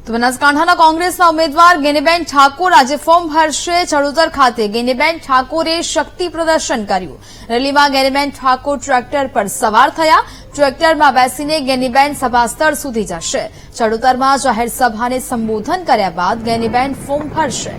તો બનાસકાંઠાના કોંગ્રેસના ઉમેદવાર ગેનીબેન ઠાકોર આજે ફોર્મ ભરશે. ચડોતર ખાતે ગેનીબેન ઠાકોરે શક્તિ પ્રદર્શન કર્યું. રેલીમાં ગેનીબેન ઠાકોર ટ્રેક્ટર પર સવાર થયા. ટ્રેક્ટરમાં બેસીને ગેનીબેન સભાસ્થળ સુધી જશે. ચડોતરમાં જાહેર સભાને સંબોધન કર્યા બાદ ગેનીબેન ફોર્મ ભરશે.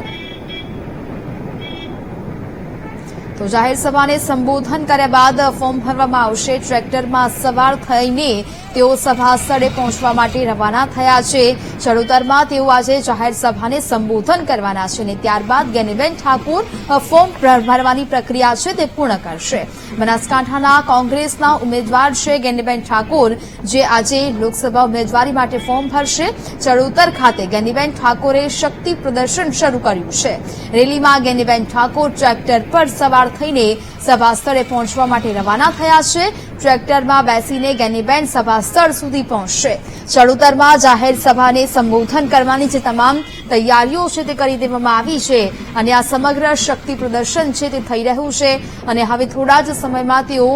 તો જાહેર સભાને સંબોધન કર્યા બાદ ફોર્મ ભરવામાં આવશે. ટ્રેક્ટરમાં સવાર થઈને તેઓ સભા સ્થળે પહોંચવા માટે રવાના થયા છે. ચડોતરમાં તેઓ આજે જાહેર સભાને સંબોધન કરવાના છે અને ત્યારબાદ ગેનીબેન ઠાકોર ફોર્મ ભરવાની પ્રક્રિયા છે તે પૂર્ણ કરશે. બનાસકાંઠાના કોંગ્રેસના ઉમેદવાર છે ગેનીબેન ઠાકોર, જે આજે લોકસભા ઉમેદવારી માટે ફોર્મ ભરશે. ચડોતર ખાતે ગેનીબેન ઠાકોરે શક્તિ પ્રદર્શન શરૂ કર્યું છે. રેલીમાં ગેનીબેન ઠાકોર ટ્રેક્ટર પર સવાર થઈને સભા સ્થળે પહોંચવા માટે રવાના થયા છે. ટ્રેક્ટરમાં બેસીને ગેનીબેન સભાસ્થળ સુધી પહોંચશે. ચડોતરમાં જાહેર સભાને સંબોધન કરવાની જે તમામ તૈયારીઓ છે તે કરી દેવામાં આવી છે અને આ સમગ્ર શક્તિ પ્રદર્શન છે તે થઈ રહ્યું છે અને હવે થોડા જ સમયમાં તેઓ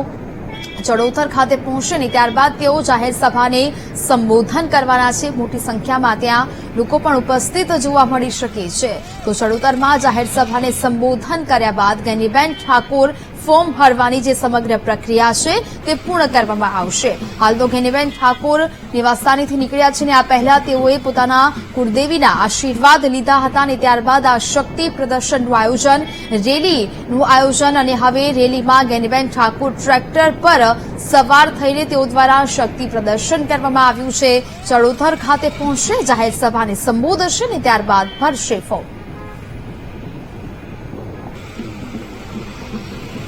ચડોતર ખાતે પહોંચશે ને ત્યારબાદ તેઓ જાહેર સભાને સંબોધન કરવાના છે. મોટી સંખ્યામાં ત્યાં લોકો પણ ઉપસ્થિત જોવા મળી શકે છે. તો ચડોતરમાં જાહેર સભાને સંબોધન કર્યા બાદ ગેનીબેન ઠાકોર ફોર્મ ભરવાની જે સમગ્ર પ્રક્રિયા છે તે પૂર્ણ કરવામાં આવશે. હાલ તો ગેનીબેન ઠાકોર નિવાસસ્થાનેથી નીકળ્યા છે અને આ પહેલા તેઓએ પોતાના કુળદેવીના આશીર્વાદ લીધા હતા અને ત્યારબાદ આ શક્તિ પ્રદર્શનનું આયોજન, રેલીનું આયોજન અને હવે રેલીમાં ગેનીબેન ઠાકોર ટ્રેક્ટર પર સવાર થઈને તેઓ દ્વારા શક્તિ પ્રદર્શન કરવામાં આવ્યું છે. ચડોતર ખાતે પહોંચશે, જાહેર સભાને સંબોધશે અને ત્યારબાદ ભરશે ફોર્મ.